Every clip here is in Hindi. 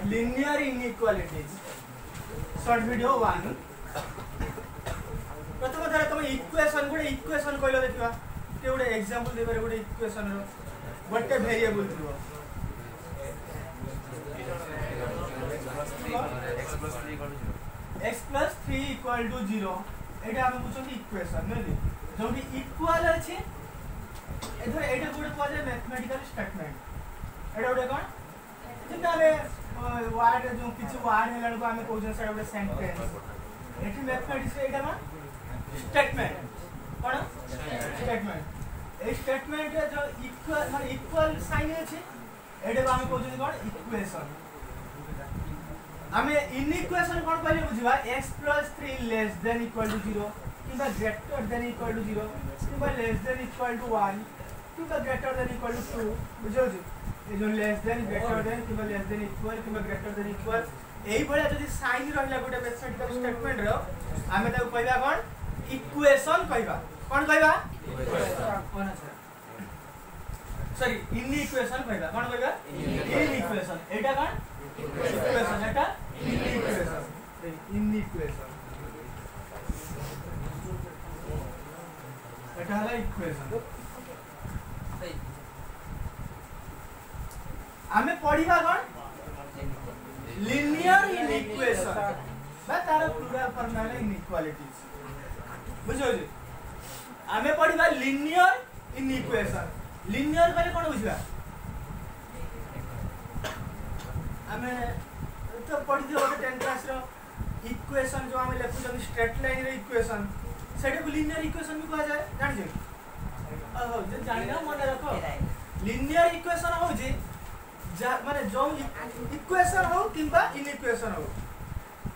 linear inequalities short video 1 प्रथम थर तुम इक्वेशन गोटे इक्वेशन कहलो देखिबा के गोटे एग्जांपल देबार गोटे इक्वेशन रो गोटे वेरिएबल थिबो x plus 3 equal to 0 एटा हम बुझछी इक्वेशन नै जोटी इक्वल अछि एधर एटा गोटे कहले मैथमेटिकल स्टेटमेंट एटा गोटे कोन जिंदा रे वर्ड जो किछ वर्ड हेलान को हमें कहउछन से गोटे सेंटेंस एठी मैथमेटिक्स एटा मा statement cone statement A statement रे जो इक्वल माने इक्वल साइन अछि एटा को हमें कहउछन कोन इक्वेशन हमें इनइक्वेशन कोन पहिले बुझिबा x + 3 less than equal to 0 किबा ग्रेटर देन इक्वल टू 0 किबा लेस देन इक्वल टू 1 किबा ग्रेटर देन इक्वल टू 2 बुझौ छी ए जो लेस देन ग्रेटर देन किबा लेस देन इक्वल किबा ग्रेटर देन इक्वल एही भलिया जदी साइन रहला गोटे मैथमेटिकल स्टेटमेंट रो हमें ताको कहबा कोन इक्वेशन कहबा कोन कहबा कोन छै सॉरी इनइक्वेशन कहबा कोन कहबा इनइक्वेशन एटा कोन इक्वेशन एटा इनइक्वेशन एटा हला इक्वेशन हमें पढ़िबा कोन लिनियर इनइक्वेशन बा तार प्लुरल फॉर्म है इनइक्वालिटीज बुझो जी हमें पढ़िबा लिनियर इनइक्वेशन लिनियर कहले कोन बुझिबा हमें तो पढ़ि दियो 10 क्लास रो इक्वेशन जो हमें लेखु जब स्ट्रेट लाइन रे इक्वेशन सेटा को लिनियर इक्वेशन भी कहा जाए जान जे ओहो जे जानि ना मन रखो लिनियर इक्वेशन हो जे माने जो इक्वेशन हो किबा इनइक्वेशन हो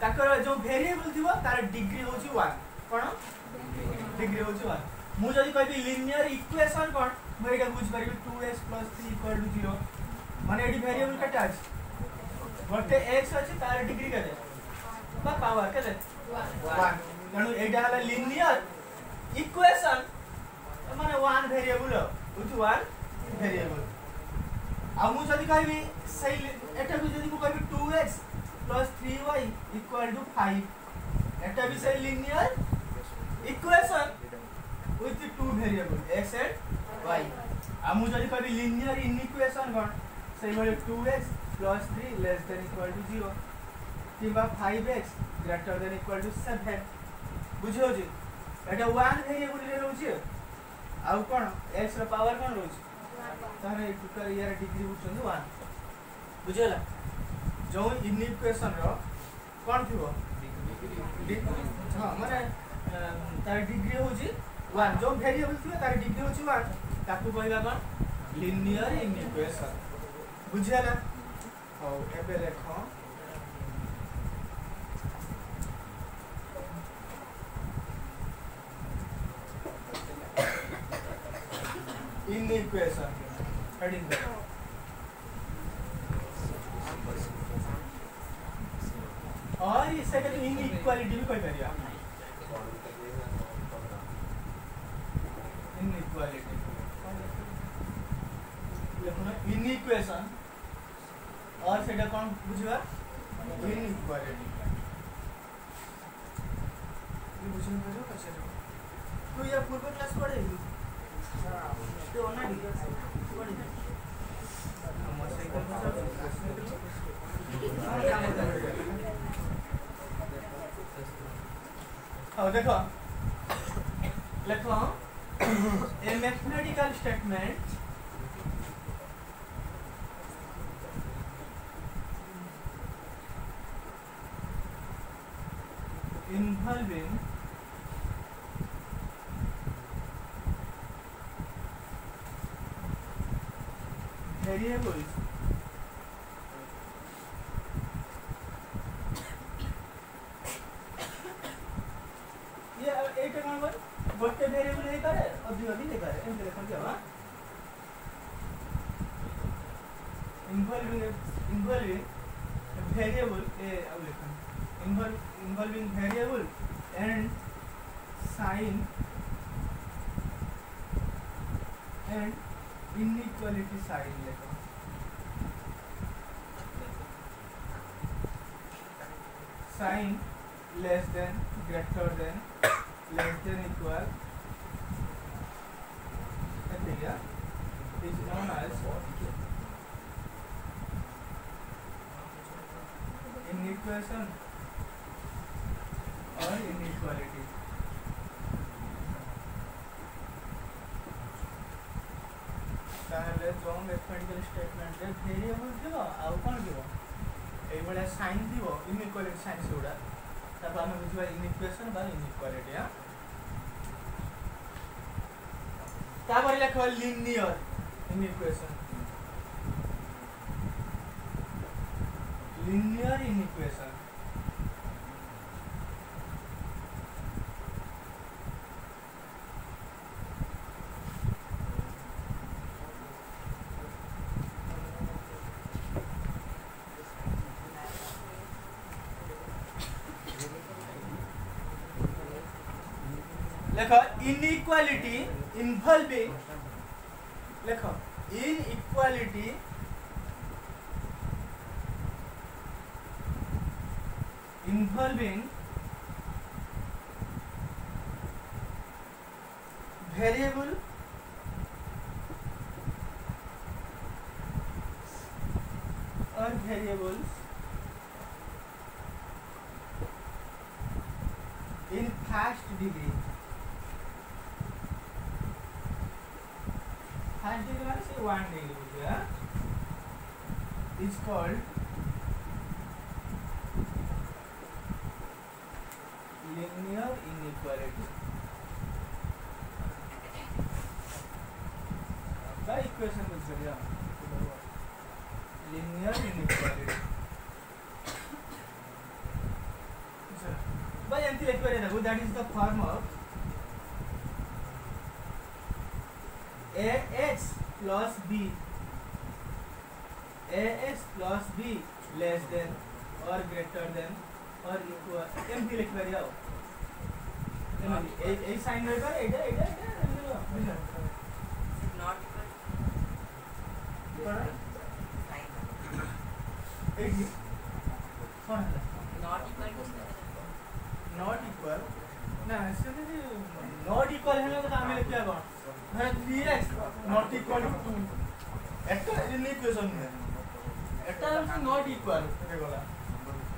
ताकर जो वेरिएबल थिबो तार डिग्री होची 1 कोन डिग्री होची 1 मु जदी कहबी लिनियर इक्वेशन कोन मु एटा बुझ परबी 2x + 3 = 0 माने एडी वेरिएबल कटा अछि गोटे x अछि तार डिग्री केते बा पावर केते 1 तनु एटा हला लिनियर इक्वेशन माने 1 वेरिएबल विथ 1 वेरिएबल आ मु जदी कहबी सही एटा भी जदी मु कहबी 2x + 3y = 5 एटा भी सही linear equation with 2 variable x and y आ मु जदी कहबी लिनियर इनइक्वेशन कोन सही बोले 2x + 3 less than equal to 0 किबा 5x greater than equal to 7 बुझियो जी एटा 1 वेरिएबल रे रहउची आ कोन x रो पावर कोन रहउची तारे टोटल यार डिग्री बुझछन 1 बुझेला जो इनइक्वेशन रो कोन थिबो हां माने तार डिग्री होची 1 जो वेरिएबल थिबो तार डिग्री होची 1 ताकू कहबा कोन लिनियर इनइक्वेशन बुझेला हो एबे देखो इनइक्वेशन हेडिंग और इससे के इनइक्वालिटी भी कोई परिया इनइक्वालिटी देखो ना इनइक्वेशन और सेटा कोन बुझबा इनइक्वालिटी ये बुझन पड़ो कैसे तू या पूर्व क्लास पढ़ेगी तो ना पढ़ी हम साइकिल और देखो लिखो ए मैथमेटिकल स्टेटमेंट involving variables ये एटा कोन बोल गोटे वेरिएबल हे करे अधिक भी ले करे एंड देखो क्या involving variable ए अब लिखो involving variable and sign and inequality sign लेखो sign less than greater than less than equal is known as inequation or inequality. ताहले जो मैथमेटिकल स्टेटमेंट रे वेरिएबल थिबो आउ कोन थिबो एई बळे साइन थिबो इनइक्वालिटी साइन सोडा तब हम बुझबा इनइक्वेशन बा इनइक्वालिटी हा तापर लेखो लिनियर इनइक्वेशन linear inequation लेखो inequality involving लेखो inequality involving variable or variables in first degree means 1 degree is called linear inequality by equation with linear inequality by anti equality that is the form of ax plus b less than or greater than or equal empty लिख कर जाओ ए साइन रहेगा एटा एटा एटा बुझना नॉट कौन ए कौन नॉट इक्वल ना से नॉट इक्वल है तो हमें लिखा कौन है 3x not equal to 2 Etah equation में एटा नॉट इक्वल देखोला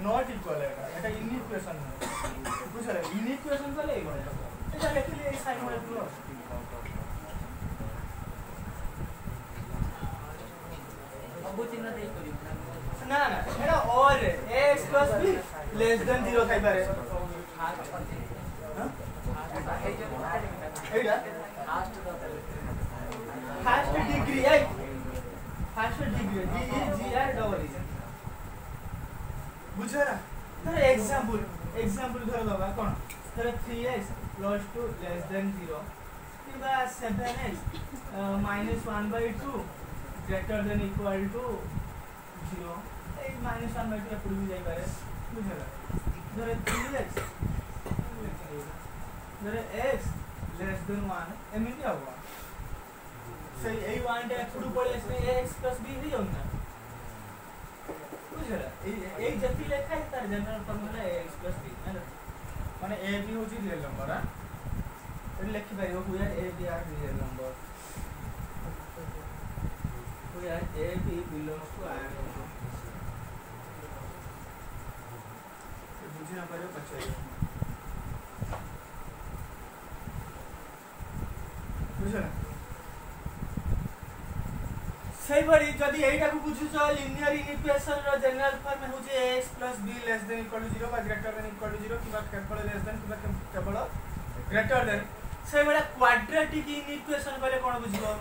नॉट इक्वल है এটা ইনইকুয়েশন বুঝলে ইনইকুয়েশন বলে এই বলে এটা লিখলে এই সাইন মানে পুরো অবচিহ্ন দেই করি না না এটা or x + b less than 0 থাই পারে এইটা ফার্স্ট ডিগ্রি এই first degree d e g r double e बुझरा धर एग्जांपल धर बाबा कोन धर 3x + 2 लेस देन 0 किबा 7x -1/2 greater than equal to 0 ए -1/2 एपड़ भी जाई पारे बुझला धर 3x धर x लेस देन 1 एमिति होगा सही ए 1 टा एपड़ पळे इसमें ax + b ही होना एक जति लेखा है तार जनरल फार्मूला ax + b है माने a b होची रियल नंबर हा एट लिखि पाइबो हुआ a b are real number हुआ a b belongs to r बुझना पड़े पछे बुझना सही बड़ी जदी एटा को बुझु छ लिनियर इक्वेशन रो जनरल फॉर्म में होचे ax + b less than equal to 0 बा ग्रेटर देन इक्वल टू 0 किबा केवल लेस देन किबा केवल ग्रेटर देन सही बड़ा क्वाड्रेटिक इक्वेशन पहले कोन बुझिबो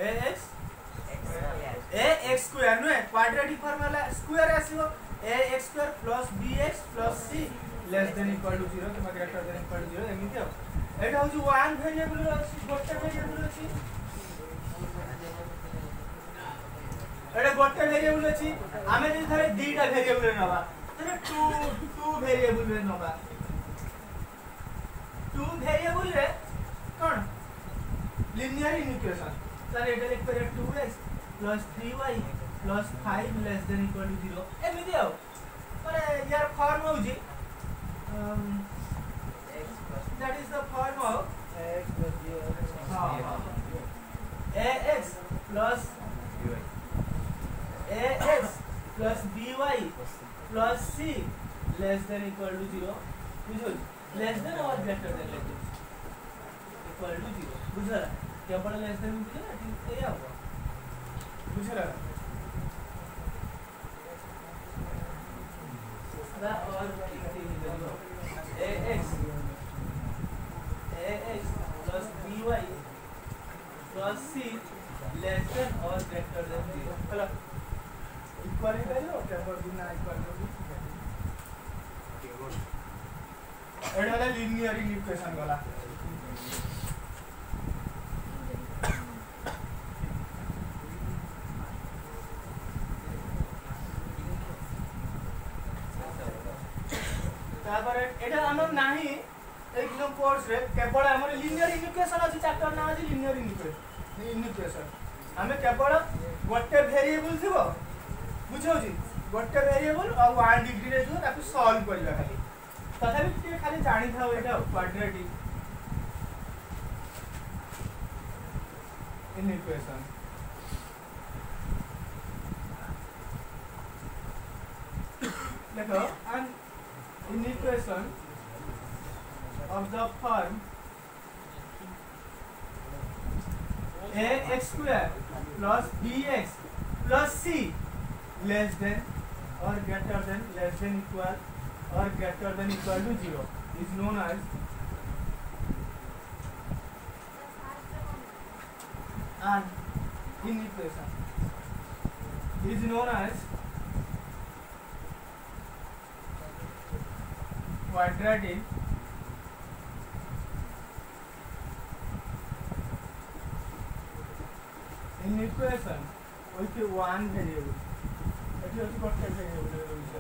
ax स्क्वायर नो क्वाड्रेटिक फार्मूला स्क्वायर आसीबो ax² + bx + c less than equal to 0 किबा ग्रेटर देन इक्वल टू 0 एमिति हो एटा हो जो वन वेरिएबल अछि गोटे वेरिएबल अछि एटा गोटे वेरिएबल अछि आमे जे थरे दीटा वेरिएबल नबा तने टू वेरिएबल रे नबा टू वेरिएबल रे कोन लिनियर इक्वेशन ताले एटा लिख पर 2x plus 3y plus 5 less than equal to 0 एमिति आउ माने यार फॉर्म हो जी that is the form of x plus b ax plus by plus c less than equal to 0 बुझो less than or greater than like this equal to 0 बुझला केवल less than बुझला ठीक है या बुझला दा और ax plus by plus c less than or greater than 0 चलो इक्वल ही करो टेबल बिना इक्वल करो एटा वाला लीनियर इक्वेशन वाला तापर एटा हमर नाही एकदम कोर्स रे केवल हमर लीनियर इक्वेशन अछि चैप्टर ना अछि लीनियर इक्वेशन हमें केवल गोटे वेरिएबल थिबो बुझौ जी गोटे वेरिएबल और 1 डिग्री रे जो ताकू सॉल्व करबा खाली तथापि के खाली जानि थाओ एटा क्वाड्रेटिक इन इक्वेशन देखो and in equation of the form ax square plus bx plus c less than or greater than less than equal or greater than equal to 0 is known as an in equation is known as quadratic in equation with one variable it is what variable is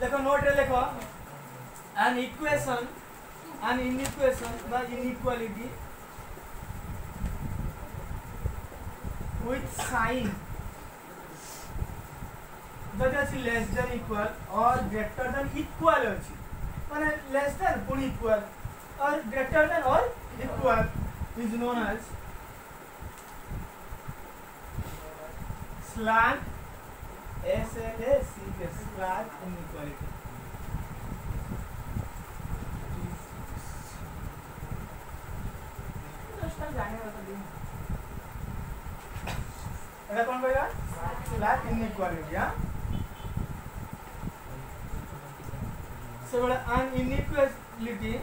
देखो नोट रे देखो an equation an inequation by inequality with sign that is less than equal or greater than equal अछि माने less than पुनी equal or greater than or equal is known as slant slant inequality এটা কোন কইরা slack inequality so an inequality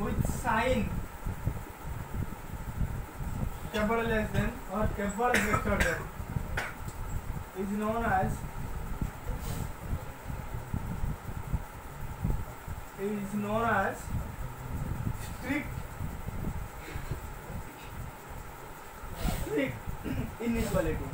with sign capital less than or capital greater than is known as strict inequality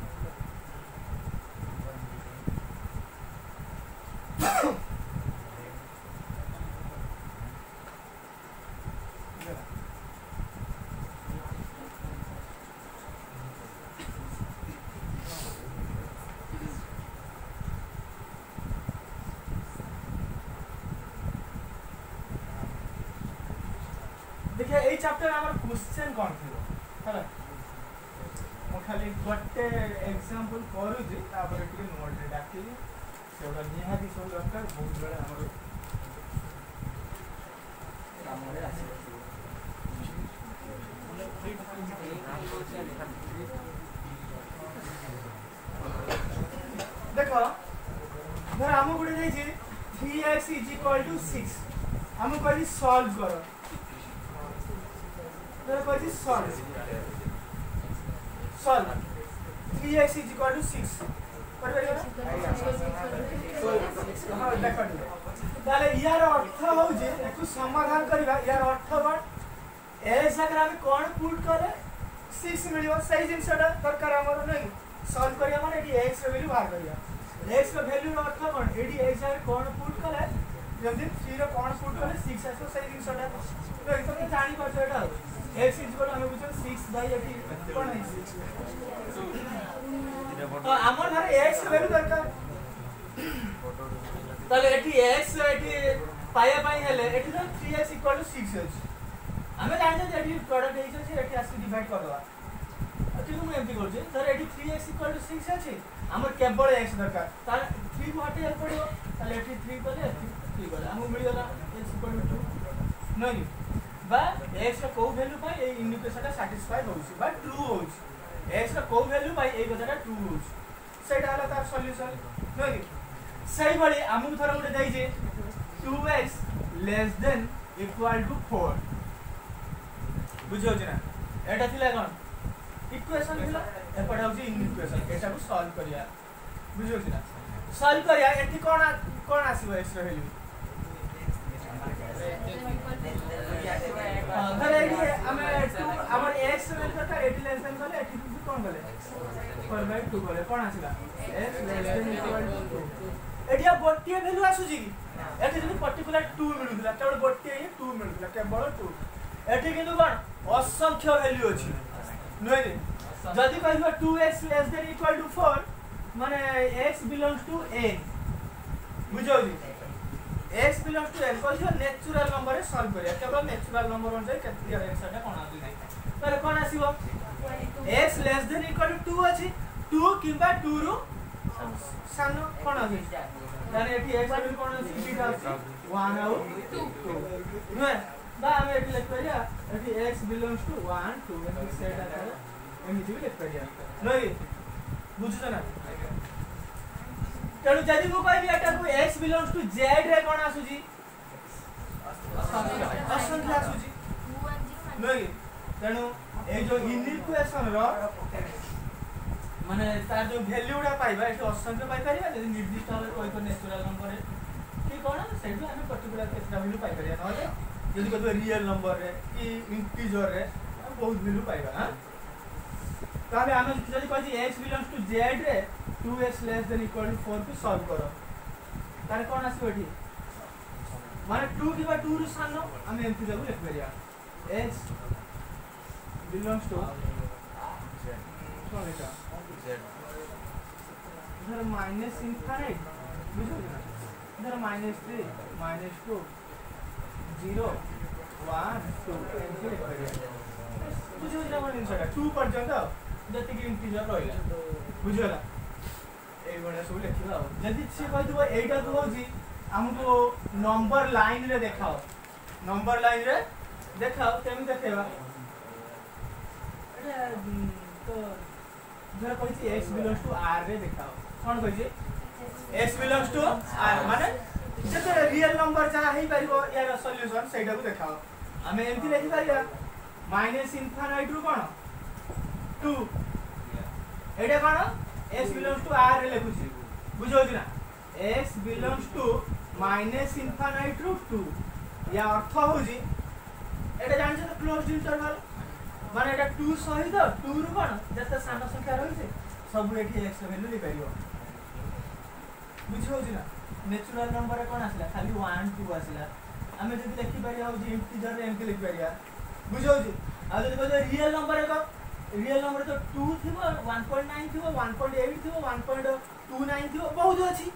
देखिए ए चैप्टर हमर क्वेश्चन कोन थिबो हला मो खाली गोटे एग्जांपल करू जे तापर टिके नोट रे डाकी सेटा निहाती सब दरकार बहुत बडा हमर कामरे आसी देखो धर हम गुडे जाई जे 3x = 6 हम कहली सॉल्व करो तो कहली सॉल्व 3x = 6 कर परियो हां देखो ताले यार अर्थ हो जे एकु समाधान करबा यार अर्थ वन x जाकर हम कोन पुट करे 6 मिलियो सही जिनसटा दरकार हमर नै सॉल्व करिया माने एटी x रे वैल्यू बाहर करिया x रो वैल्यू रो अर्थ कोन एटी x जाकर कोन पुट करे जल्दी 3 रो कोन पुट करे 6 आसो सही जिनसटा तो एकदम जानि परछो एटा x इक्वल हम बुझो 6 बाय एटी कोन है तो हमर धारे x रो वैल्यू दरकार ताले एटी x एटी पाया पाई हेले एटी तो 3x इक्वल टू 6 है हमें जानते हैं एटी प्रोडक्ट है से एटी आसी डिवाइड कर दवा किनु मैं एमपी कर जे सर एटी 3x इक्वल टू 6 अछि हमर केवल x दरकार तार 3 को हटे पड़ो ताले एटी 3 करे 3 करे हम मिल गला x इक्वल टू 2 नहीं बा x रो को वैल्यू पाई ए इंडिकेशनटा सैटिस्फाई होउसी बा ट्रू होउसी x रो को वैल्यू पाई ए कथाटा ट्रू होउसी सेटा हला तार सॉल्यूशन नहीं सही बड़ी हमु थरा उठे देई जे 2x less than equal to 4 बुझो जे ना एटा थिला कोन इक्वेशन थिला एपडा होची इक्वेशन एटा को सॉल्व करिया बुझो जे ना सॉल्व करिया एठी कोन आसीबो x रो वैल्यू धरे ये हमें हमर x रो वैल्यू का 80 लेस देन गले 80 कोन गले 4/2 गले कोन आसीला x less than equal to 2 एटिया गोटिए वैल्यू आसुजी की एठी जदी पर्टिकुलर 2 मिलुला केवल गोटिए 2 मिलुला केवल 2 एठी किंतु कोन असंख्य वैल्यू अछि नै रे जदी कहबो 2x less than equal to 4 माने x बिलोंग्स टू n बुझो जी x बिलोंग्स टू n कहबो नेचुरल नंबर रे सॉल्व करिया केवल नेचुरल नंबर अनुसार केतिया x टा कोन आसी नै तारे कोन आसीबो x less than equal to 2 अछि 2 किबा 2 रु सानो कोन आसी तारे एठी x वैल्यू कोन आसी बीटा आसी 1 आउ 2 नै बा हम एठी लिख परिया एठी x बिलोंग्स टू 1 2 एठी सेट आता एमिति भी लिख परिया नै बुझछ ना तेणु जदि मु कहबी एटा को x बिलोंग्स टू z रे कोन आसुजी असंख्य आसुजी नै तेणु ए जो इनइक्वेशन रो माने तार जो वैल्यू उडा पाइबा एठी असंख्य पाइ परिया जदि निर्दिष्ट भाबे कोइ को नेचुरल नंबर रे कि कोन सेटु हम पर्टिकुलर केतना वैल्यू पाइ परिया नले जदि को रियल नंबर रे कि इंटीजर रे बहुत वैल्यू पाइबा हां ताले हम जदि कह지 x बिलोंग्स टू z रे 2x less than equal to 4 को सॉल्व करो तारे कोन आसी एठी माने 2 किबा 2 रु सानो हम एमथि जाबु लिख परिया x बिलोंग्स टू कोन एटा इधर माइनस इनफाइनाइट बुझो ना इधर -3 -2 0 1 2 एमथि लिख परिया बुझो ना मन इनसटा 2 पर्यंत जति कि इंटीजर रहइला बुझो ना ए बडा सब लिखिबा जदि से कहि दबो एटा को होजी हमको नंबर लाइन रे देखाओ नंबर लाइन रे देखाओ केम देखेबा एटा तो जरा कहि x बिलोंग्स टू r रे देखाओ कोन कहि x बिलोंग्स टू r माने जते रियल नंबर जा हेई परिबो यार सॉल्यूशन सेटा को देखाओ हमें एमथि लिखि परिया माइनस इनफाइनाइट रु कोन 2 एटा कोन x belongs to r रे लेखुची बुझो छी ना x belongs to minus infinite root 2 या अर्थ होजी एटा जान छ त क्लोज्ड इंटरवल माने एटा 2 सहित 2 रु कोन जते सानो संख्या रहै छै सब एठी x वैल्यू ले परियो बुझो छी ना नेचुरल नंबर कोन आसला खाली 1 2 आसला हमें जदी लिखि परिया होजी इंटीजर रे एमके लिखि परिया बुझो छी आ जदी को रियल नंबर है रियल नंबर तो 2 थिबो 1.9 थिबो 1.8 थिबो 1.29 थिबो बहुत अछि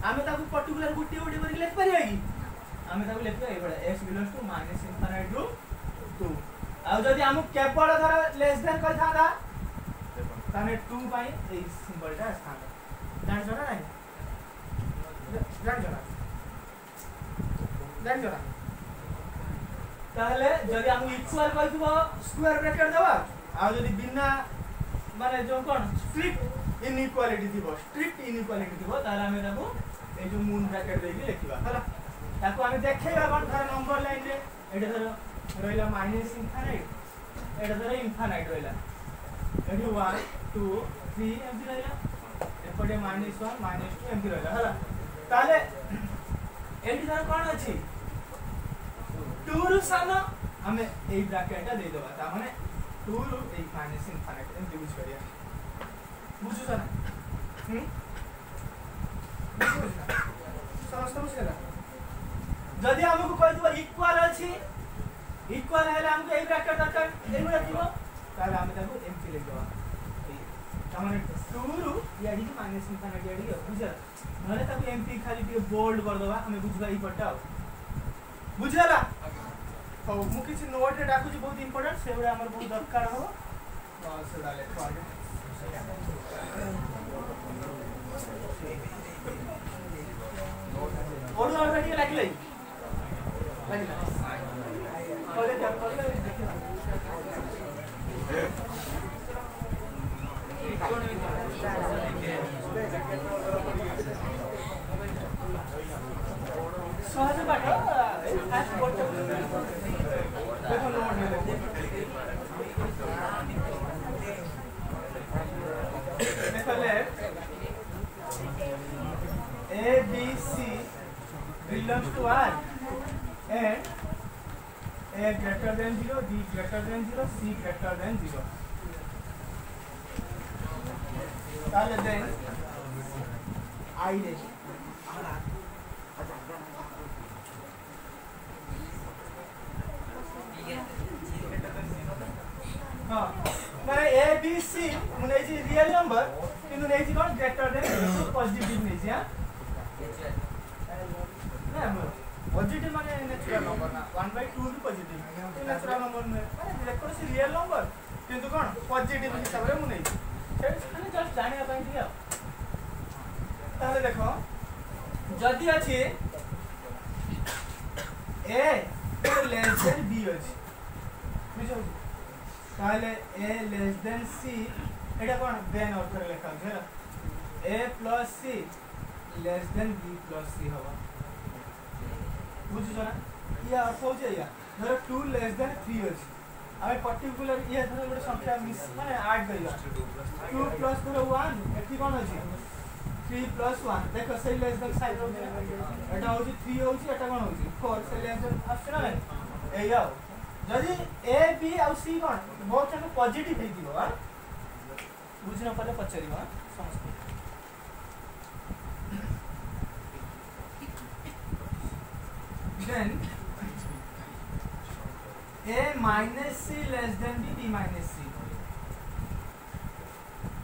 हमें ताकू पर्टिकुलर गुटी गुटी करि लिख परिया कि हमें ताकू लिखिया ए बडा x belongs to minus infinite ru 2 आ जदी हम केवल धर लेस देन कहि थादा ताने 2 पाई ए सिंबलटा स्थान जान छ ना जान छ ताहले जदी हम इक्वल कहिबो स्क्वायर ब्रैकेट देबा आ जदी बिना माने जो कोन स्ट्रिक्ट इनइक्वालिटी थिबो तारा हमें ताको ए जो मून ब्रैकेट देके लिखिबा हला ताको हमें देखैबा कोन धर नंबर लाइन रे एटा धर रहिला माइनस इनफाइनाइट एटा धर इनफाइनाइट रहिला एटी 1 2 3 एमथि रहिला एपटे -1 -2 एमथि रहिला हला ताले एटी धर कोन अछि 2 रु सानो आमे एई ब्रैकेट दे देबा ता माने 2 रु ए माइनस इनफिनिटी एम यूज करिया बुझु छ ना समस्त बुझला जदि हमको कहि दिबा इक्वल अछि इक्वल है हमको ए ब्रैकेट दरकार ए बडा दिबो ताले हम ताको एम्प्टी लिख देबा ता माने 2 रु या डी माइनस इनफिनिटी डी बुझला नले ताको एम्प्टी खाली टी बोल्ड कर देबा हमें बुझबा ई पटा बुझला हो मु किछि नोट रे डाकु बहुत इंपोर्टेंट से बडा हमर बहुत दरकार हो सेडा लेखो आगे और ऑलरेडी लागले ओले क्या कर सहज बाटो फास्ट बोट देखो नोट देखो ले A B C belongs to R and A greater than 0, B greater than 0, C greater than 0. Then I dash. हाँ मैंने A B C मुने जी रियल नंबर किंतु नहीं जी कौन ग्रेटर देन पॉजिटिव नहीं जी हाँ ना पॉजिटिव माने नेचुरल नंबर ना 1/2 भी पॉजिटिव ये नेचुरल नंबर में माने देखो से रियल नंबर किंतु कौन पॉजिटिव हिसाब रे मुने से खाली जस्ट जाने ପାଇଁ दिया ताले देखो जदी अछि A तो लेस देन B अछि बुझो ताले A less then C Etah cone then order लेखा हेला A plus C less then B plus C होबा बुझो ना या अर्थ हो जाय या धर 2 लेस देन 3 अछि आमे पर्टिकुलर ये धर ଗୋଟେ संख्या मिस माने ऐड करिया 2 प्लस धर 1 एठी कोन अछि 3 प्लस 1 देखो से लेस देन साइड हो एटा होछि 3 होछि एटा कोन होछि 4 से लेस देन आछे ना ए याओ जदि A B और C कोन बहुत जन पॉजिटिव हे दिबो हां बुझना पड़े पचरिबो हां समझ then A minus C less than B minus C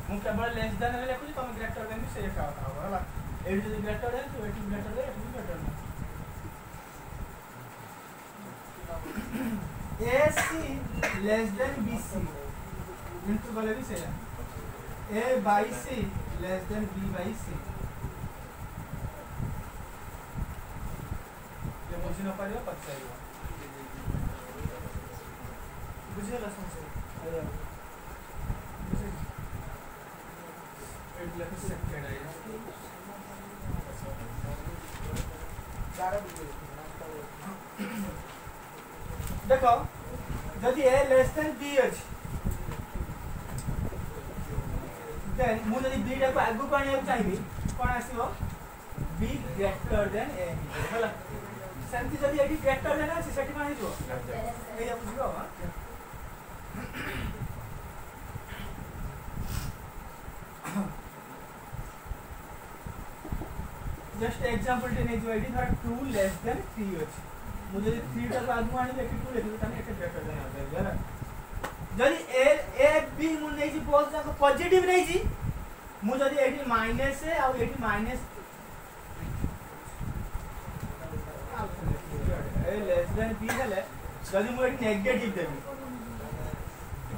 मु केवल लेस देन ले लिखुची तुम ग्रेटर देन भी से एका होता होला एडी जो ग्रेटर देन तो eighty greater than eighty greater than AC less than BC into वाले भी से A by C less than B by C ये बुझी न पारियो पछाइयो बुझेला समझे बुझे एट लेख सेकंड आया देखो जदि A लेस देन B अछि देन मु जदि B टा को आगु पानिया चाहिबी कोन आसीबो B ग्रेटर देन A होला सेंति जदि एटी ग्रेटर देन अछि सेटी माने जो एया बुझियो हां जस्ट एग्जांपल टे नै जो एटी धर 2 लेस देन 3 अछि मुझे 3 टा आगु आनी लेके 2 लेके ताने एटा ग्रेटर देन आ जाय जरा जदि A B मु नै जी बोल जाको पॉजिटिव नै जी मु जदि एटी माइनस है और एटी माइनस ए लेस देन B हले जदि मु एटी नेगेटिव देबी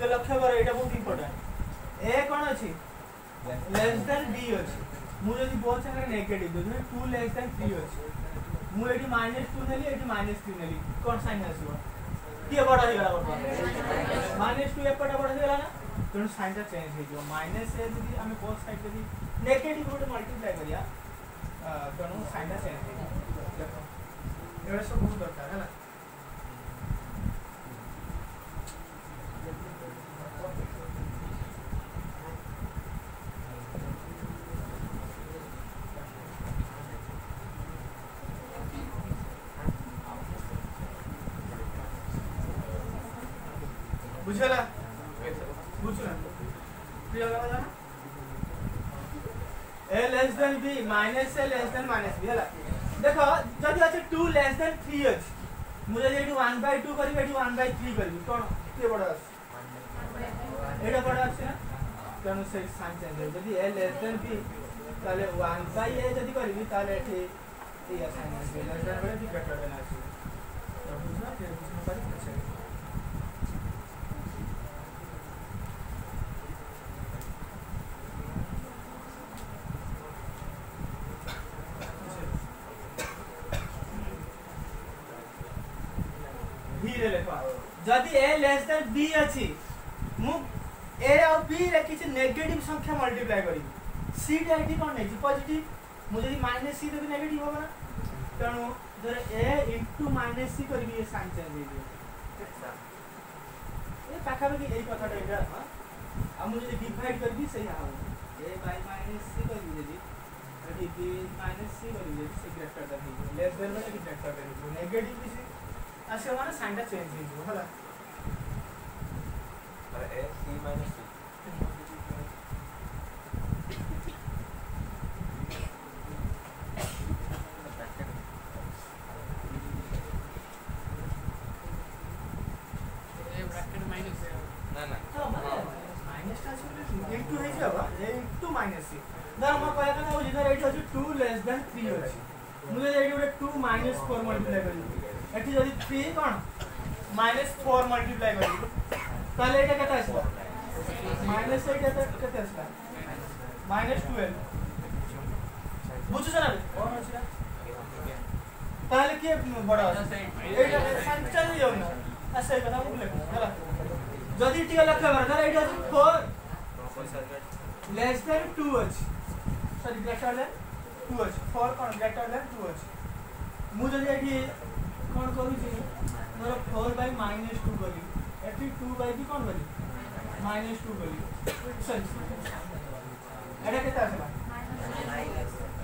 तो लक्ष्य कर एटा बहुत इंपोर्टेंट A कोन अछि लेस देन B अछि मु जदि बोल संगे नेगेटिव देबी 2 लेस देन 3 अछि मु एटी -2 नेली एटी -3 नेली कोन साइन आसीबो किए बडा हे गला बडा -2 एपटा बडा हे गला ना तो साइन ता चेंज हे जो माइनस से यदि हमें बोथ साइड यदि नेगेटिव कोड मल्टीप्लाई करिया तो साइन ता चेंज हे देखो एबे सब बहुत दरकार है ना बुझला बुझला क्लियर लगा ना a less than b minus a less than minus b हला देखो जदि अछि 2 less than 3 अछि मुझे जेठी 1/2 करबे एठी 1/3 करबी कोन के बडा अछि एटा बडा अछि ना तेणु से साइन चेंज हो जदि a less than b ताले 1/a जदि करबी ताले एठी ए साइन चेंज हो लेस देन बडा बी ग्रेटर देन अछि तो बुझना फिर बुझना पारी अच्छा धीरे लेखा जदि a लेस देन b अछि मु a और b रे किछ नेगेटिव संख्या मल्टीप्लाई करी c रे एठी कोन नै पॉजिटिव मु जदि माइनस c देबी नेगेटिव होबा ना तेणु जरे a * माइनस c करबी ये साइन चेंज हो जे ए पाखा भी एई कथाटा एटा आ मु जदि डिवाइड करबी सही आ a by minus c करबी जदि एठी b minus c करबी c greater than less then मतलब ग्रेटर देन नेगेटिव भी ऐसे हमारा साइन का चेंज हो जो होला अरे a c minus c ना ना तो माइनस टा इनटू है जाबा a इनटू माइनस c धर हम कहया था वो जिधर एट अछि 2 लेस देन 3 अछि मुझे एटी गोटे 2 माइनस 4 मल्टीप्लाई करी एटी जदि 3 कोन माइनस 4 मल्टीप्लाई करी ताले एटा केता आसबा माइनस एटा केता आसबा माइनस 12 बुझु जरा कोन अछि ताले के बडा एटा साइन चेंज हो ना ऐसे कथा बोले चला जदि टी लक्ष्य बराबर एटा 4 लेस देन 2 अछि सॉरी ग्रेटर देन 2 अछि 4 कोन ग्रेटर देन 2 अछि मु जदि एठी कोन करू छी मोर 4 बाय माइनस 2 करी एठी 2 बाय भी कोन करी माइनस 2 करी सॉरी एटा केता आसला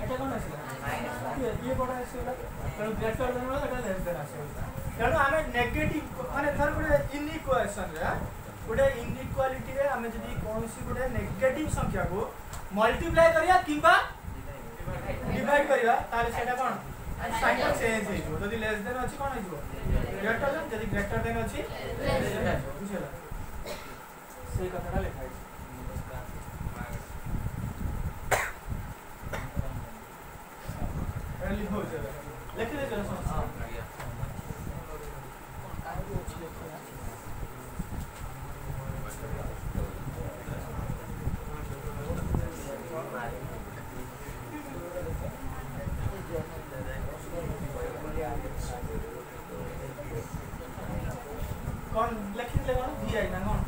एटा कोन आसला ये बडा आसला तेणु ग्रेटर देन एटा लेस देन आसला तेणु आमे नेगेटिव माने थर गोटे इनइक्वेशन रे गोटे इनइक्वालिटी रे आमे जदि कोनसी गोटे नेगेटिव संख्या को मल्टीप्लाई करिया किबा डिवाइड करिया ताले सेटा कोन साइन का चेंज हे जो जदि लेस देन अछि कोन हे जो ग्रेटर देन जदि ग्रेटर देन अछि लेस देन बुझला सेही कथाटा लिखा है एली हो जाए लिख दे जरा हां कौन लिखि ले कौन vi ना कौन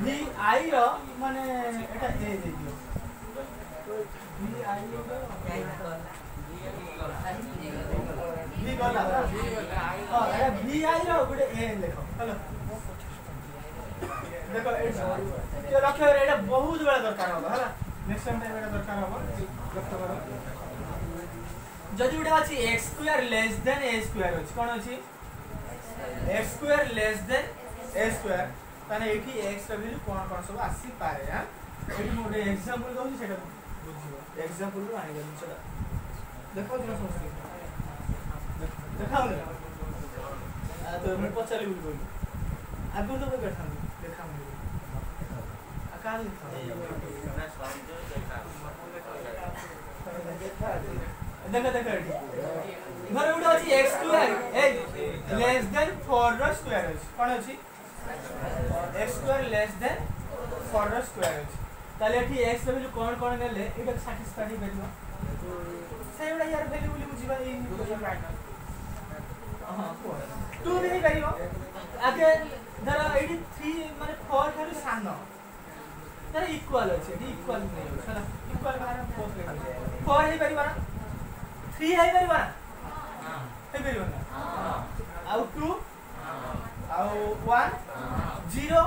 vi रो माने एटा ए दे दियो vi vi गला हां एटा vi रो गुडे ए लिखो हेलो देखो ये रखे एटा बहुत बड़ा दरकार होबा हला नेक्स्ट टाइम एटा दरकार होबा लक्ष्य करो जदि उडा अछि x² लेस देन a² अछि कोन अछि x² लेस देन a² ताने एठी x रा वैल्यू कोन सब आसी पारे हां एठी मोडे एग्जांपल दउछि सेटा बुझिबो एग्जांपल रो आइ गली चला देखो जरा समझ देखाओ ना तो मैं पछाली बोल आगु तो बैठा देखाओ अकाल ना स्वामी जो देखा देखा घर उडा अछि x² ए लेस देन 4 रा स्क्वायर अछि कोन अछि x² लेस देन 4 रा स्क्वायर अछि ताले एठी x वैल्यू कोन नेले एटा सैटिस्फाई भेलु सेवडा यार वैल्यू बोली बुझिबा इ क्वेश्चन राइट हां को 2 भी करियो आगे धर एठी 3 माने 4 खाली सानो तर इक्वल अछि एठी इक्वल नै हो चला इक्वल बारे 4 हे परिबा 3 है परिबा हां हे परिबा हां आउ 2 आउ 1 0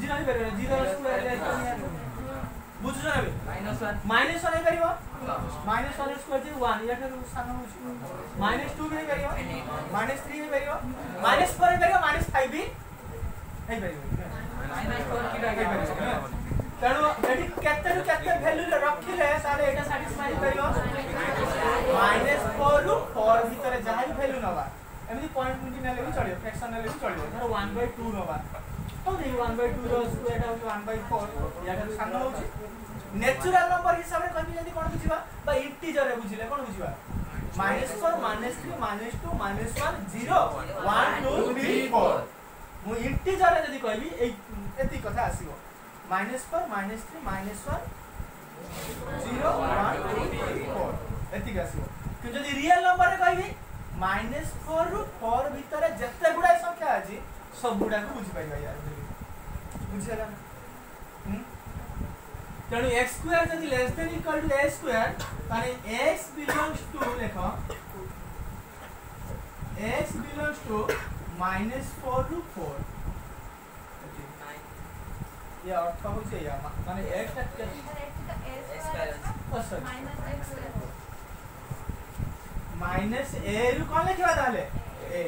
0 हे परिबा 0 स्क्वायर लेस देन बुझु ना बे -1 -1 नहीं करियो -1 स्क्वायर जे 1 या ठर सान होछि -2 भी करियो -3 भी करियो -4 भी करियो -5 भी नहीं करियो -4 की करियो तेणु एटी केते रु केते वैल्यू रखिले ताले एटा सैटिस्फाई करियो -4 रु 4 भीतर जहा भी वैल्यू नबा एमि पॉइंट मिनट नेले भी चलियो फ्रैक्शन नेले भी चलियो धर 1/2 नबा तो नहीं 1/2 रो स्क्वायर टा 1/4 या ठर सान होछि नेचुरल नंबर हिसाब रे कहि जदी कोन बुझिबा बा इंटीजर रे बुझिले कोन बुझिबा -4 -3 -2 -1 0 1 2 3 4 मु इंटीजर रे जदी कहबी एती कथा आसीबो -4 -3 -1 0 1 2 3 4 एती आसीबो कि जदी रियल नंबर रे कहबी -4 रु 4 भीतर जत्ते गुडा संख्या अछि सब गुडा को बुझि पाइबा यार बुझिला तेणु x स्क्वायर जदि less than equal to a square ताने x बिलोंग्स टू देखो x बिलोंग्स टू -4 टू 4 ये अर्थ हो छै या माने x टा माइनस a रु कोन लिखबा ताले a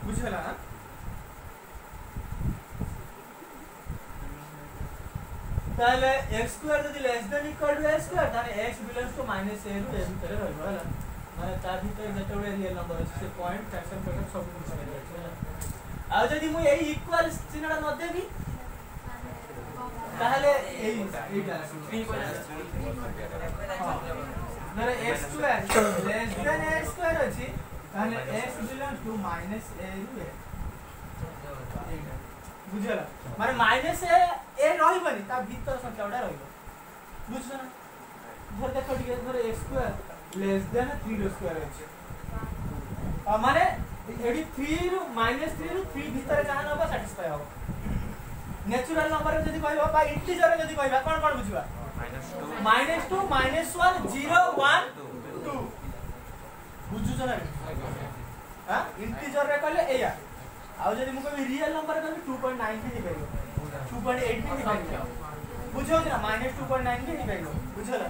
बुझला ना ताले x स्क्वायर जदि less than equal to a square ताने x बिलोंग्स टू -a रु a भीतर रहबो हला माने ता भीतर जतोडे रियल नंबर अछि से पॉइंट फ्रैक्शन फैक्टर सब कुछ मिल जाय आ जदि मु एई इक्वल चिन्हटा न देबी ताहले एईटा 3 नरे x square less than a square अछि ताहले x बिलोंग्स टू -a रु a बुझला माने माइनस ए रहइबनी ता भीतर संख्याटा रहइबो बुझछना धर देखो ठीक धर x स्क्वायर लेस देन 3 रो स्क्वायर अछि माने एडी 3 रु -3 रु 3 भीतर जान होबा सैटिस्फाई हो नेचुरल नंबर जदी कहबा बा इंटीजर जदी कहबा कोन कोन बुझबा -2 -1 0 1 2 बुझुछना हां इंटीजर रे कहले एया आ जदी मु कहबी रियल नंबर कहबी 2.9 भी हिबैगो 2.8 भी हिबैगो बुझो ना -2.9 भी हिबैगो बुझला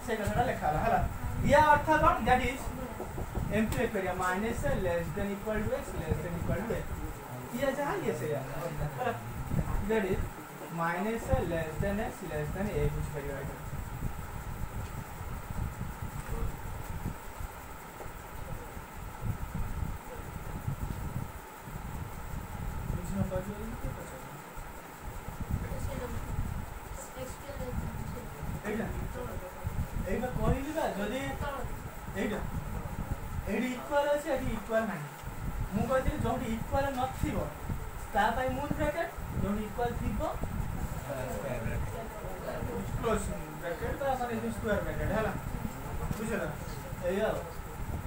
से कथाटा लेखाला हला या अर्थ कोन दैट इज एम्प्टी लिख करिया minus less than equal to x less than equal to a ये जहां ये से या that is minus less than x less than a कुछ करियो है एइटा कहली बा जदी एइटा एडी इक्वल अछि एडी इक्वल नाही मु कहथि जोडी इक्वल नथिबो ता पई मूल ब्रैकेट जोडी इक्वल थिबो क्लोज ब्रैकेट ता माने स्क्वायर ब्रैकेट हला बुझला एया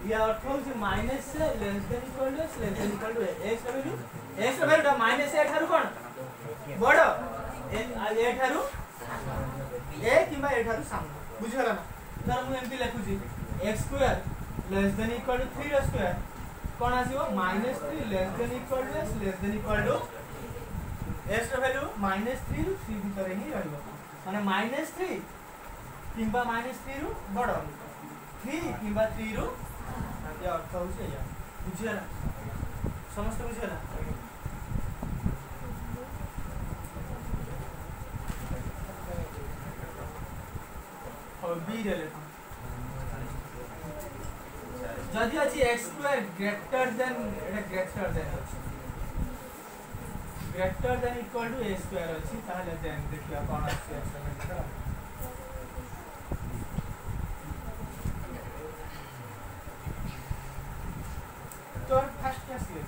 या अर्थ होछि माइनस से less than equal to x less than equal to a x value ता माइनस a थारु कोन बडो a Tharu a किबा a Tharu साम बुझला ना तर मु एमपी लिखुची x square less than equal to 3 रो स्क्वायर कोन आसीबो -3 less than equal to x less than equal to x रो वैल्यू -3 रु 3 भीतर ही रहइबो माने -3 किबा -3 रु बडो 3 किबा 3 रु ये अर्थ होछि या बुझला समस्त बुझला और बी रे लेखा जदि अछि x स्क्वायर ग्रेटर देन एटा greater than equal to a square अछि ताहले देन देखिया कोन अछि एक्सपेरिमेंट तो फर्स्ट क्लास ले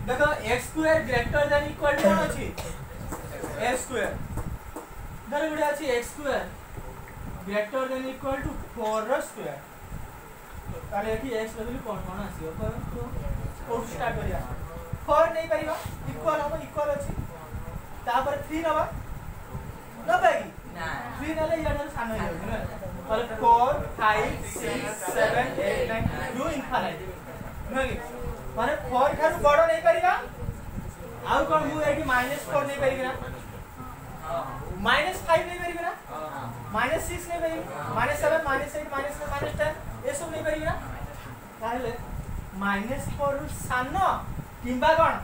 देखो x square greater than equal to कोन अछि a स्क्वायर धर गुडा अछि x square greater than equal to 4 रो स्क्वायर ताले एठी x वैल्यू कोन आसीओ तो कोड स्टार्ट करिया 4 नहीं परिबा इक्वल अछि तापर 3 नबा नबागी ना 3 नले याडर सानो हो ना पर 4 5 6 7 8 9 2 इनफाइनाइट नगे माने 4 खारु बडो नहीं परिबा आउ कोन मु एठी -4 नै परिबि ना -5 नै परिबि ना -6 नै परिबि -7 -8 -9 -10 ए सब नै परिबि ना ताले -4 रु सानो किंबा कोन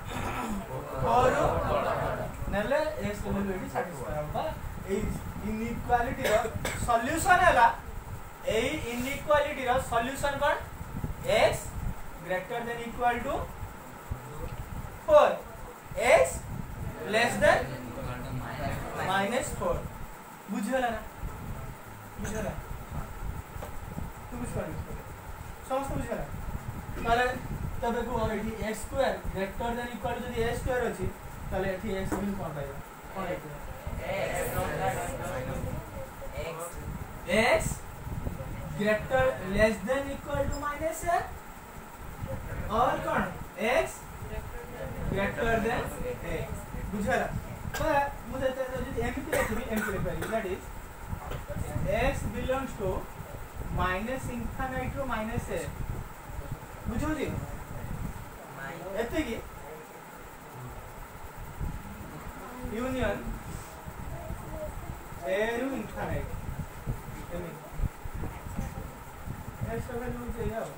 4 रु नेले x लेवल एठी सैटिस्फाई होबा ए इनइक्वालिटी रो सॉल्यूशन हैला ए inequality row solution cone x greater than equal to 4 x less than -4 बुझला ना बुझला तू बुझ पारी समस्त बुझला ताले तबे को एठी x square greater than equal to जदी a स्क्वायर अछि ताले एठी x बिल कोन पाइबा कोन x greater less than equal to -a और कौन x greater than a बुझला तो मुझे तो যদি এমপি লিখবি এমপি লিখবি that is x belongs to -infinite to -a बुझो जी एते की यूनियन a ru infinite एमी x वैल्यू चाहिए अब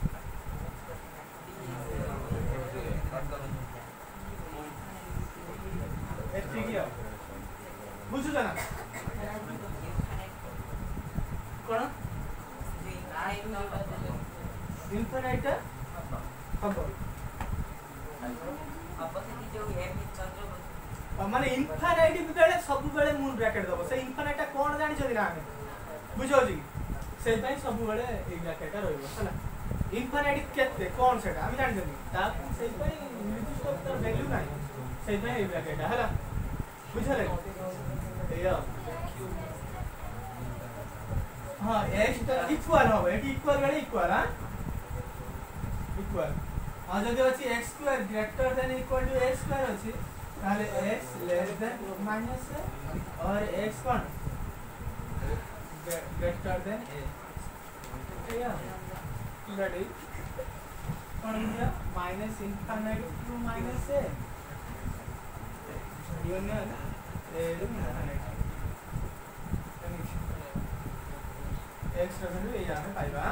एटी किया बुझु जाना कोन इनफिनाइट हम अपसिटी जो एम चंद्र माने इनफिनाइट बेले सब बेले मून ब्रैकेट दबो से इनफिनाइट कोन जानि छथि ना बुझो जी से पई सब बेले एक ब्रैकेट रहइबो हला इनफिनाइट केते कोन सेटा हम जानि छथि ता से पई निर्दिष्ट तर वैल्यू नाही से पई एक ब्रैकेट हला बुझले एया हां x तो इक्वल हो एटी इक्वल बेले इक्वल हां इक्वल आ जदी अछि x square greater than equal to a square अछि ताले x less than minus a और x कोन ग्रेटर देन a एया दैट इज कोन दिया minus infinite to minus a union a to infinite x value ए आमे पाइबा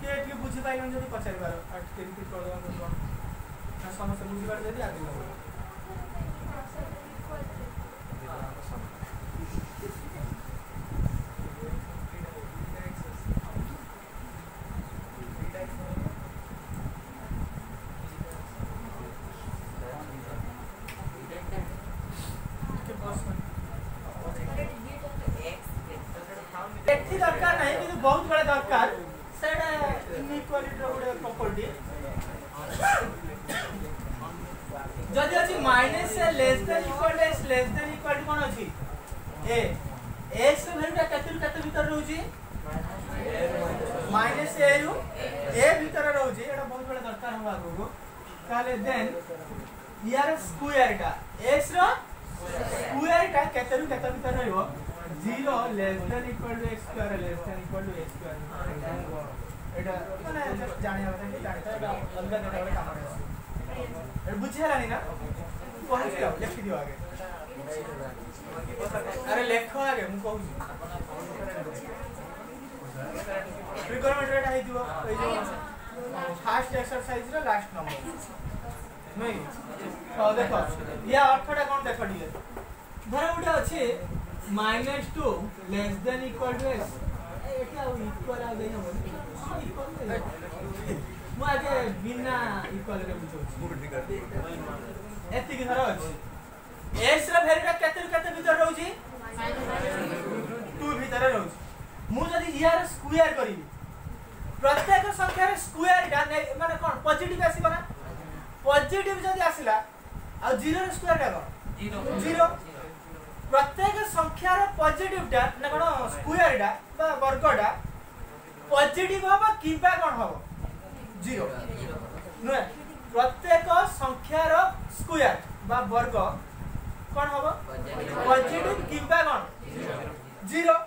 के एटी बुझि पाइलन जदी पछारि बार अट के रिपीट कर दवा तो ना समस्या बुझि बार जदी आगे हो दरकार नहीं कि बहुत बड़ा दरकार सेटा इनइक्वालिटी रो गुडे प्रॉपर्टी जदी अछि माइनस से less than equal to x less than equal to कोन अछि a x वैल्यू कते भीतर रहउची माइनस a रु a भीतर रहउची एटा बहुत बड़ा दरकार हम आगो ताले देन यार स्क्वायर का x रो स्क्वायर का कते भीतर रहइबो 0 less than equal to x square less than equal to x square एटा माने जस्ट जाने होता है जाने तो अलग अलग काम है ए बुझेला नहीं ना पहुंच गया लिख दियो आगे अरे लिखो आगे हम कहू रिक्वायरमेंट रेट है दियो ए जो फास्ट एक्सरसाइज रो लास्ट नंबर नहीं तो देखो या अर्थटा कोन देखो दिए धर उठे अछि -2 less than equal to x Etah equal आ गई हम इक्वल मु आगे बिना इक्वल रे बुझो एति की धर अछि x रे वैल्यू कते भीतर रहउची -2 भीतर रहउची मु जदी यार स्क्वायर करिवि प्रत्येक संख्या रे स्क्वायर टा माने कोन पॉजिटिव आसीबा ना पॉजिटिव जदी आसीला आ 0 रे स्क्वायर टा 0 प्रत्येक संख्या रो पॉजिटिव टा ना कोन स्क्वायर टा बा वर्ग टा पॉजिटिव होबा किबा कोन होबो 0 नो प्रत्येक संख्या रो स्क्वायर बा वर्ग कोन होबो पॉजिटिव किबा कोन 0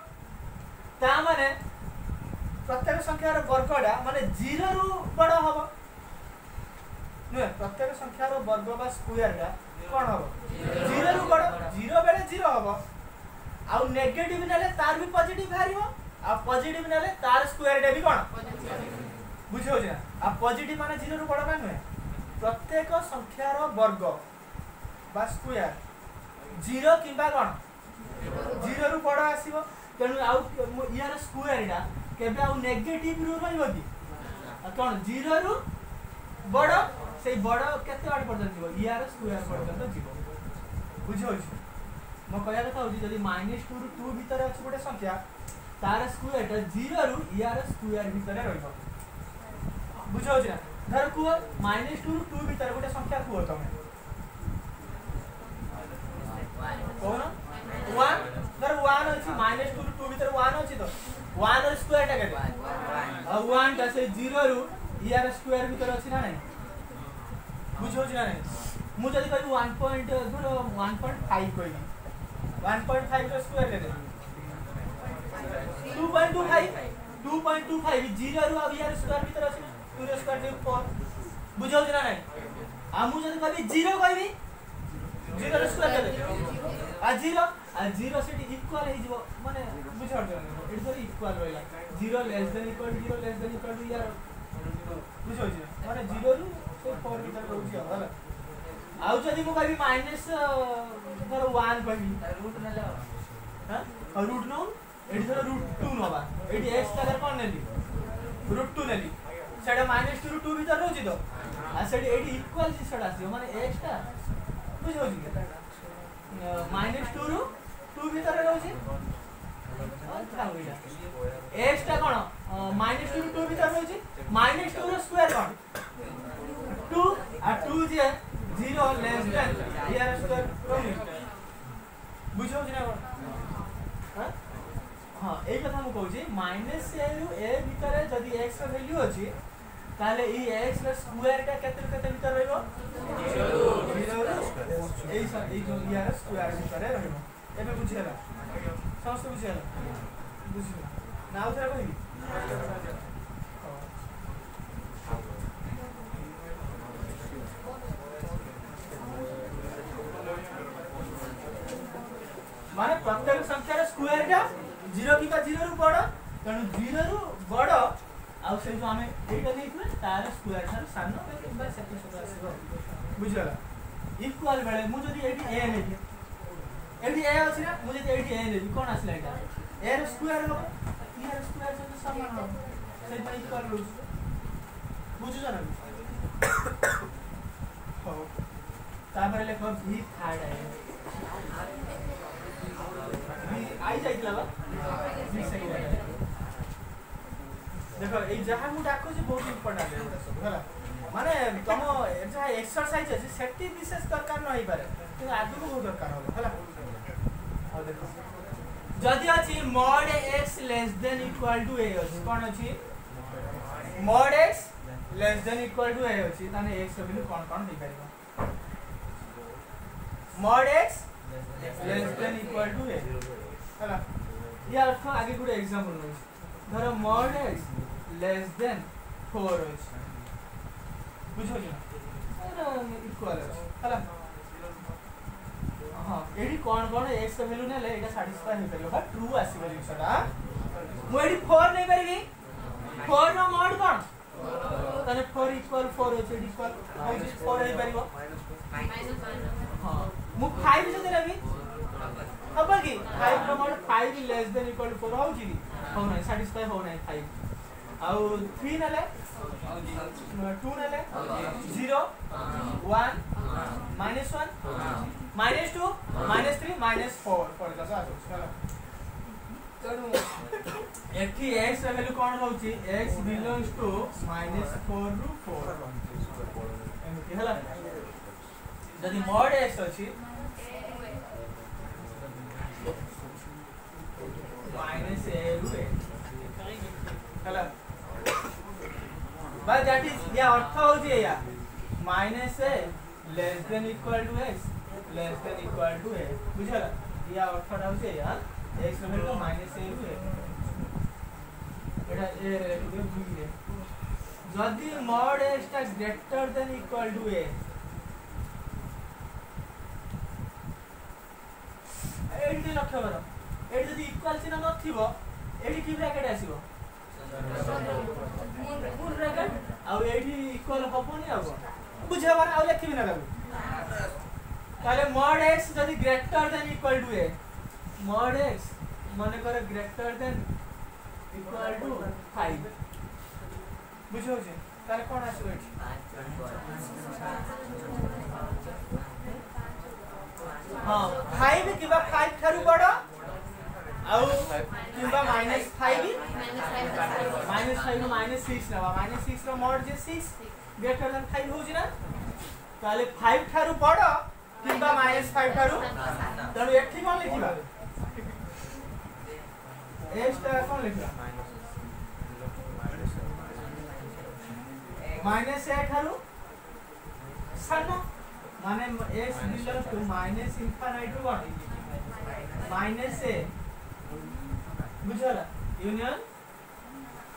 ता माने प्रत्येक संख्या रो वर्ग टा माने 0 रु बड़ होबो नुहे प्रत्येक संख्यार वर्ग बा स्क्वायर टा कोन हो 0 रु बड़ 0 बेले 0 हो आ नेगेटिव नेले तार भी पॉजिटिव बाहरिबो आ पॉजिटिव नेले तार स्क्वायर टा भी कोन बुझियो जे आ पॉजिटिव माने 0 रु बड़ ना नुहे प्रत्येक संख्यार वर्ग बा स्क्वायर 0 किबा कोन 0 रु बड़ आसीबो तेनु आउ यार स्क्वायर टा केबे आउ नेगेटिव रु रहइबो कि कोन 0 रु बड़ से बड़ केते बार पर्यंत जीवो यार स्क्वायर पर्यंत जीवो बुझियो छी म कहया କଥା होजी जदी -2 रु 2 भीतर अछि गोटे संख्या तार स्क्वायर टा 0 रु यार स्क्वायर भीतर रहइबो बुझियो छी धर को -2 रु 2 भीतर गोटे संख्या को तमे कोन 1 धर 1 अछि -2 रु 2 भीतर 1 अछि तो 1 र स्क्वायर टा केते आ 1 टा से 0 रु यार स्क्वायर भीतर अछि ना नहीं बुझो छी ना नहीं मु जदी कहू 1 पॉइंट धरो 1.5 कहली 1.5 रो स्क्वायर केते 2.25 0 रु अब यार स्क्वायर भीतर अछि 2 रो स्क्वायर दे 4 बुझो छी ना नहीं आ मु जदी कहबी 0 कहबी 0 रो स्क्वायर केते आ 0 से इक्वल हे जीवो माने बुझो छी ना इट तो इक्वल रहला 0 लेस देन इक्वल यार बुझो छी माने 0 रु से 4 भीतर रहउची होला आउ जदी मु कहबी माइनस धर 1 कहबी रूट नेले हां रूट नो एडी धर रूट 2 नबा एडी x का कोन नेली रूट 2 नेली सेडा -2 रु 2 भीतर रहउची तो आ सेडी एडी इक्वल से सेडा आसी माने x टा बुझो छी -2 रु 2 भीतर रहउची x टा कोन -2 रु 2 भीतर रहउची -2 रो स्क्वायर कोन 2 आ 2 जे 0 लेस देन यार स्क्वायर कोन बुझो छी ना हां हां ए कथा मु कहू छी -a रु a भीतर जदी x रो वैल्यू अछि ताले ई x रो स्क्वायर टा केते भीतर रहइबो 0 ए जो यार स्क्वायर भीतर रहइबो एबे बुझियला समस्त बुझियला बुझियला ना उतरा कहबी माने प्रत्येक संख्या रे स्क्वायर टा 0 किबा 0 रु बड़ तनु 0 रु बड़ आ से जो हमें एटा नेइथले तार स्क्वायर थार सानो किबा सेति सदा आसीबो बुझला इक्वल बेले मु जदी eighty a navy eighty a अछि ना मु जदी एटी a नेबी कोन आसला एटा a रो स्क्वायर हो e रो स्क्वायर से समान हो से त इक्वल हो बुझु जाना हो तापर लेखो v थर्ड है आई जाइतला बा देखो ए जहां मु डाको जे बहुत इंपोर्टेंट है सब होला माने तुम जहां एक्सरसाइज अछि सेति विशेष दरकार नहि पारे कि आदि को बहुत दरकार होला आ देखो जदी अछि mod x less than equal to a अछि कोन अछि mod x less than equal to a अछि ताने x value cone they परिबो mod x less than equal to a होला ये अर्थ आगे गुड एग्जांपल नो धर mod x less than 4 अछि बुझो छी ना इक्वल अछि होला हां एडी कोन x का वैल्यू नेले एटा सैटिस्फाई हो परियो बा ट्रू आसीबो जिसटा मु एडी 4 नै परिबी 4 नो mod कोन तने 4 इक्वल 4 अछि एडी इक्वल 4 हे परिबो हां मु 5 से देबी अब कि 5 नो mod 5 less than equal to 4 हो जी हो नै सैटिस्फाई हो नै 5 आउ 3 नेले 2 नेले 0 1 -1 -2 -3 -4 पर जसा आछला तनु एठी x रा वैल्यू कोन होउची x बिलोंग्स टू -4 रु 4 एमति हला जदी mod x अछि -a रु a हला बट दैट इज या अर्थ होउची या -a less than equal to x less than equal to a बुझला या अर्थ होउची या x वैल्यू -a रु a एटा ए रिलेटिव बुझिले जदि mod x टा greater than equal to a एठी लक्ष्य करो एठी जदि इक्वल चिन्ह नथिबो एठी की ब्रैकेट आसीबो फुल ब्रैकेट आ एठी इक्वल होबोनी आबो बुझेबा आ लिखिबि ना ताले mod x जदि greater than equal to a mod x माने करे ग्रेटर देन इक्वल टू 5 बुझो जे ताले कोन आसीबो एठी हां 5 किबा 5 थारु बडो आउ किबा -5 -5 -6 नवा -6 रो mod जे 6 ग्रेटर देन 5 होजी ना ताले 5 थारु बडो किबा -5 थारु तणु एठी कोन लिखिबा s टा कोन लिखिबा माइनस a थारु सानो माने s belong to minus infinity to what minus a बुझला यूनियन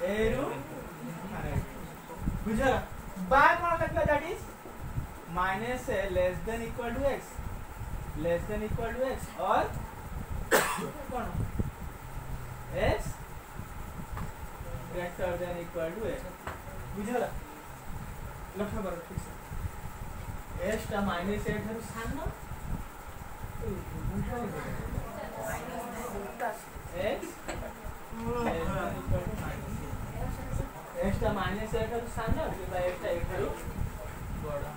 a रु बुझला बा कोन लिखला that is minus a less than equal to x और कोन x greater than equal to a बुझला लक्ष्य करो ठीक से s टा माइनस a थारु सानो x x टा माइनस a थारु सानो किबा x टा a थारु बडा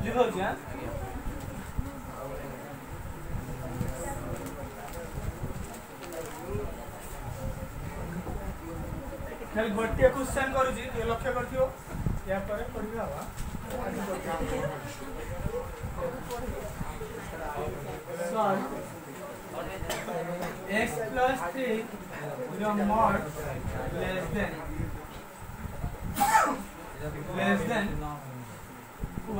लिखो जी खाली गोटे क्वेश्चन करूची लक्ष्य करथियो या पर पढिबा बा solve x plus 3 the mod less than 1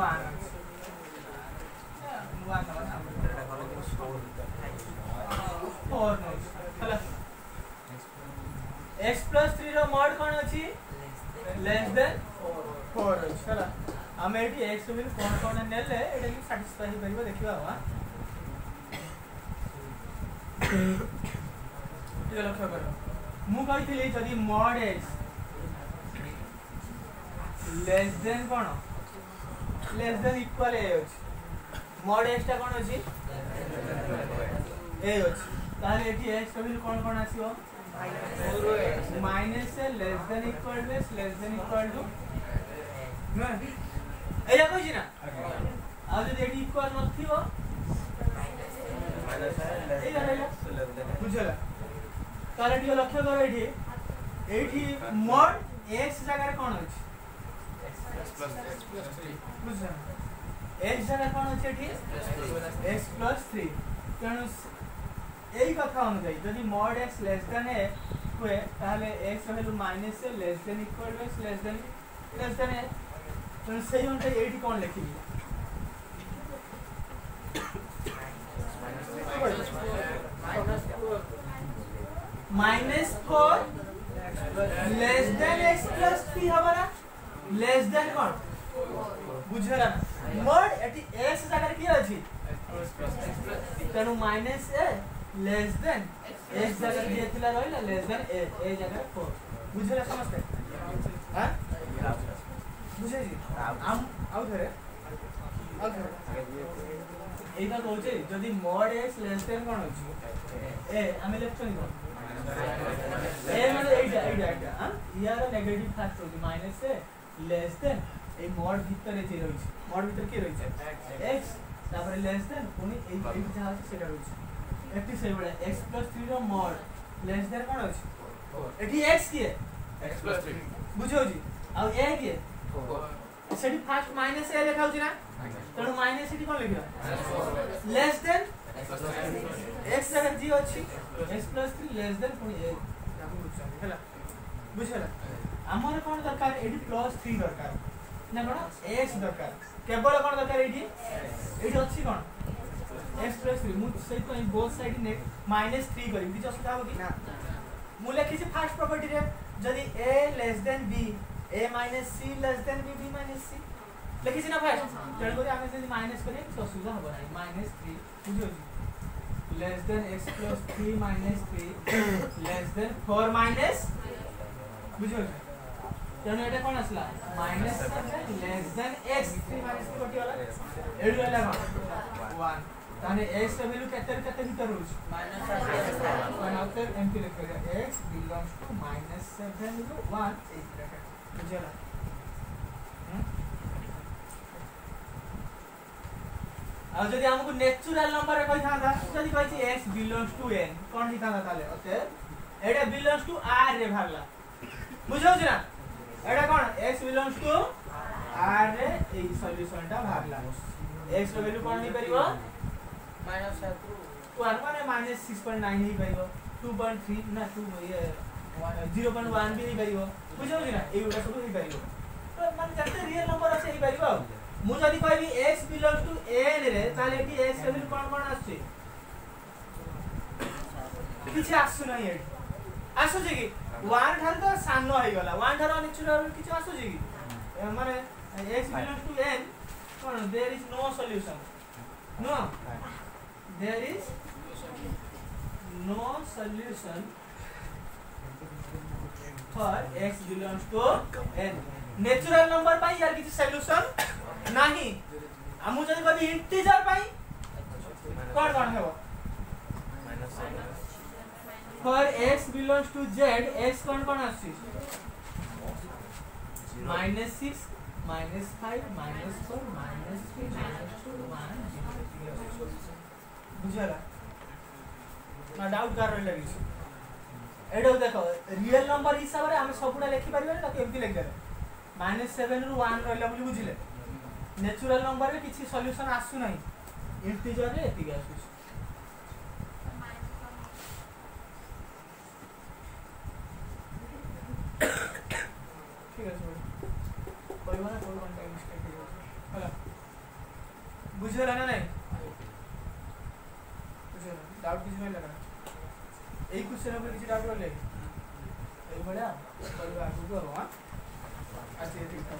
x plus 3 row mod कोन अछि less than 4 चला हम एटी x विल कोन नेले एटा की सैटिस्फाई करिवो देखिबा बा ये लक्ष्य करो मु कहिथिली जदी mod x less then cone less than equal a अछि mod x ता कोन अछि a अछि ताले एटी x विल कोन आसीबो माइनस से लेस देन इक्वल टू ना एया कहछि ना आ जदी एटी इक्वल नथिबो बुझला ताले टियो लक्ष्य करो एठी mod x जगह कोन अछि बुझला x जगह कोन अछि एठी x plus 3 तनु एई कथा अनुसार जदी mod x less than a होए ताले x रहलु माइनस से less than equal to less than a तनु सेही उनटे एठी कोन लिखिबी -4 लेस देन x plus 3 हमारा लेस देन कोन बुझला ना mod एटी x जगह की अछि तनु minus a less than x जगह दियतिला रहला लेस देन a जगह 4 बुझला समझते हां बुझे जी हम आउ धरे एटा कहउचे जदी mod x लेस देन कोन अछि ए हमें लेफ्ट निको ए मतलब एटा हां यार नेगेटिव फास्ट होची माइनस से लेस देन ए mod भीतर जे रही mod भीतर के रही x तापर लेस देन पुनी ए जहाँ अछि सेटा रहउछि एटी से बडा x + 3 रो मॉड लेस देन कोन अछि एटी x किए x + 3 बुझौ जी आ a किए 4 सेठी फर्स्ट माइनस a लिखा होछि ना तणु माइनस सेठी कोन लिखिबा लेस देन x जगह जी अछि x + 3 लेस देन पुनी a ताको बुझछन हैला बुझला हमर कोन दरकार एडी +3 दरकार ना कोन x दरकार केवल कोन दरकार एडी अछि कोन x + 3 मु सही तो बोथ साइड ने -3 करी किछ असुविधा हो कि ना मु लिखि छी फर्स्ट प्रॉपर्टी रे जदी a less then b a - c less then b b - c लिखि छी ना फर्स्ट तण करी आमे जदी माइनस करी किछ असुविधा हो नाही -3 बुझो जी less than x + 3 -3 less than 4 minus बुझो जी तण एटा कोन असला -7 लेस देन x 3 - 3 कटी वाला एडी वाला 1 ताने x का वैल्यू केते भीतर होछ -7 मानते एमपी लिख करिया x बिलोंग्स टू -7 रो 1 8 ब्रैकेट बुझला आ जदी हमको नेचुरल नंबर रे कहि थांदा जदी कहि छी x बिलोंग्स टू n कोन ही थांदा ताले अते एटा बिलोंग्स टू r रे भागला बुझौ छी ना एटा कोन x बिलोंग्स टू r रे ए सॉल्यूशन टा भागला x रो वैल्यू कोन ही परिबो -7 1 माने -6.9 ही परिबो 2.3 ना 2 ये 0.1 भी ही परिबो बुझौ छी ना एउटा सब ही परिबो तो मन जते रियल नंबर আছে ही परिबो मु जदी कहबी x बिलोंग्स टू n रे ताले एटी x रो वैल्यू कोन कोन आछी किछ आसु नाही एटी आसु जे कि 1 ठार तो सानो होई गला 1 ठार नेचुरल किछ आसु जे कि माने x बिलोंग्स टू n कोन there is no solution no there is no solution for x belongs to n natural number पाई यार किछ सॉल्यूशन नाही हमु जदी कभी इंटीजर पाई कोन हेबो for x belongs to z x कोन आसी -6 -5 -4 -3 -2 -1 बुझला ना डाउट कर रहले लगी एडो देखो रियल नंबर हिसाब रे हम सबुडा लिखि परिबे त केमति लिख देले -7 रु 1 रहला बोली बुझिले नेचुरल नंबर रे किछि सॉल्यूशन आसु नाही इंटीजर रे एति आसु ठीक है परिवार कोई वन टाइम मिस्टेक होला बुझला ना नहीं डाउट किसी में लगा एक क्वेश्चन ऊपर किसी डाउट वाले एक बड़ा परिवार को करो हां अच्छा ठीक है